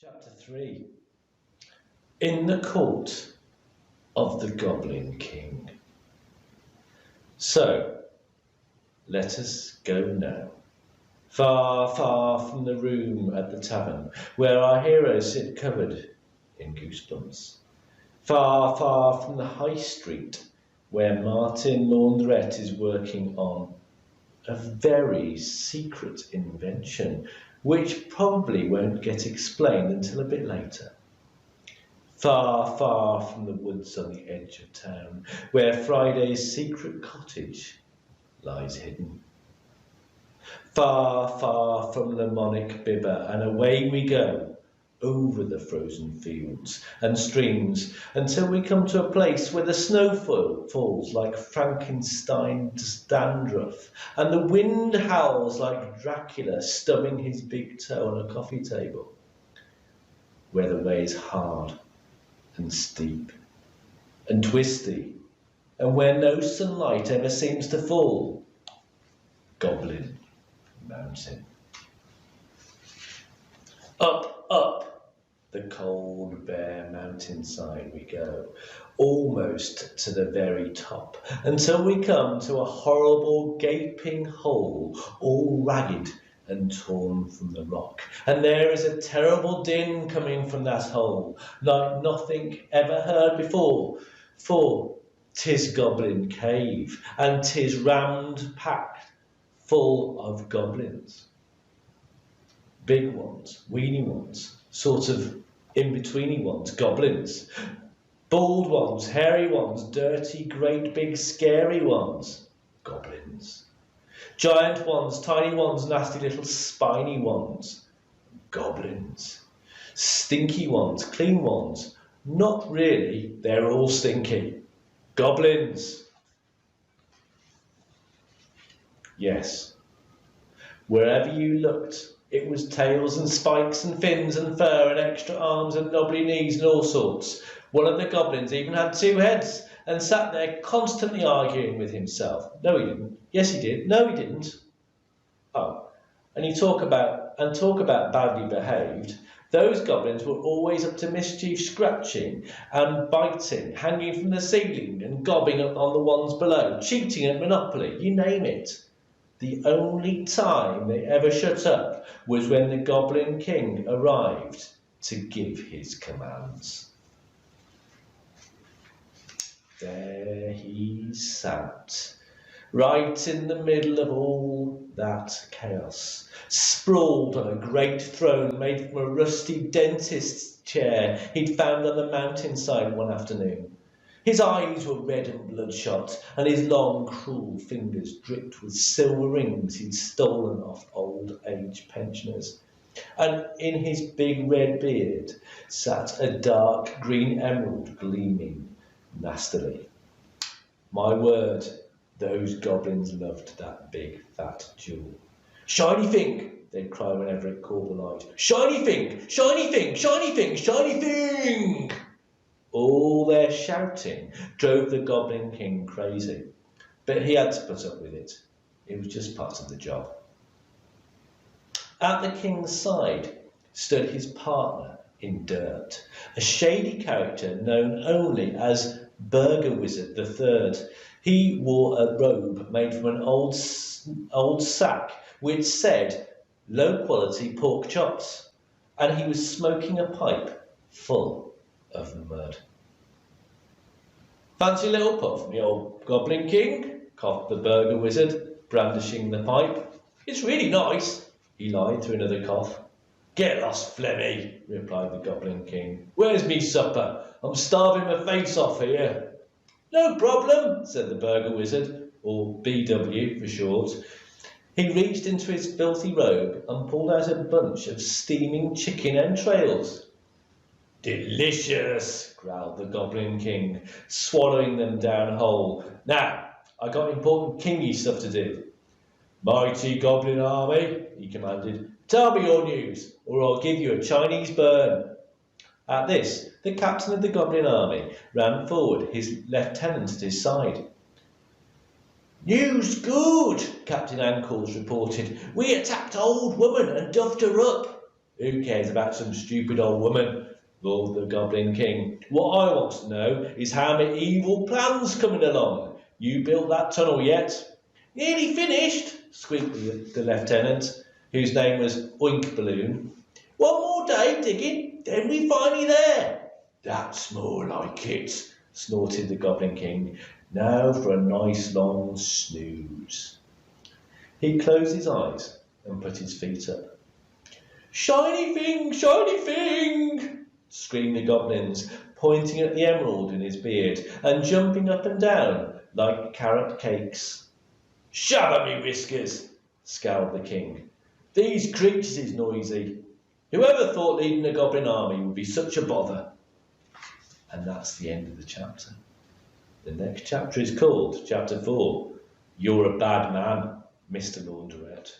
Chapter 3. In the Court of the Goblin King. So, let us go now. Far, far from the room at the tavern, where our heroes sit covered in goosebumps. Far, far from the high street, where Martin Laundrette is working on a very secret invention, which probably won't get explained until a bit later. Far, far from the woods on the edge of town, where Friday's secret cottage lies hidden. Far, far from Lamonic Bibber, and away we go, over the frozen fields and streams, until we come to a place where the snow falls like Frankenstein's dandruff, and the wind howls like Dracula stubbing his big toe on a coffee table, where the way is hard and steep and twisty, and where no sunlight ever seems to fall. Goblin Mountain. Up the cold, bare mountainside we go, almost to the very top, until we come to a horrible gaping hole, all ragged and torn from the rock. And there is a terrible din coming from that hole, like nothing ever heard before, for 'tis Goblin Cave, and 'tis rammed packed full of goblins. Big ones, weeny ones, sort of in-betweeny ones, goblins. Bald ones, hairy ones, dirty, great, big, scary ones, goblins. Giant ones, tiny ones, nasty little spiny ones, goblins. Stinky ones, clean ones, not really, they're all stinky, goblins. Yes, wherever you looked, it was tails and spikes and fins and fur and extra arms and knobbly knees and all sorts. One of the goblins even had 2 heads and sat there constantly arguing with himself. No, he didn't. Yes, he did. No, he didn't. Oh, and talk about badly behaved. Those goblins were always up to mischief, scratching and biting, hanging from the ceiling and gobbing up on the ones below, cheating at Monopoly, you name it. The only time they ever shut up was when the Goblin King arrived to give his commands. There he sat, right in the middle of all that chaos, sprawled on a great throne made from a rusty dentist's chair he'd found on the mountainside one afternoon. His eyes were red and bloodshot, and his long, cruel fingers dripped with silver rings he'd stolen off old age pensioners. And in his big red beard sat a dark green emerald gleaming nastily. My word, those goblins loved that big fat jewel. Shiny thing, they'd cry whenever it caught the light. Shiny thing, shiny thing, shiny thing, shiny thing! All their shouting drove the Goblin King crazy, but he had to put up with it. It was just part of the job. At the king's side stood his partner in dirt, a shady character known only as Burger Wizard III. He wore a robe made from an old sack which said low quality pork chops, and he was smoking a pipe full of mud. Fancy a little puff, me old Goblin King, coughed the Burger Wizard, brandishing the pipe. It's really nice, he lied through another cough. Get lost, Flemmy, replied the Goblin King. Where's me supper? I'm starving my face off here. No problem, said the Burger Wizard, or BW for short. He reached into his filthy robe and pulled out a bunch of steaming chicken entrails. Delicious, growled the Goblin King, swallowing them down whole. Now, I got important kingy stuff to do. Mighty Goblin Army, he commanded, tell me your news, or I'll give you a Chinese burn. At this, the captain of the Goblin Army ran forward, his lieutenant at his side. News good, Captain Ankles reported. We attacked old woman and duffed her up. Who cares about some stupid old woman? Roared the Goblin King. What I want to know is how my evil plan's coming along. You built that tunnel yet? Nearly finished, squeaked the lieutenant, whose name was Oink Balloon. One more day digging, then we're finally there. That's more like it, snorted the Goblin King. Now for a nice long snooze. He closed his eyes and put his feet up. Shiny thing, screamed the goblins, pointing at the emerald in his beard and jumping up and down like carrot cakes. Shabba me whiskers, scowled the king. These creatures is noisy. Whoever thought leading a goblin army would be such a bother? And that's the end of the chapter. The next chapter is called Chapter 4. You're a bad man, Mr. Laundrette.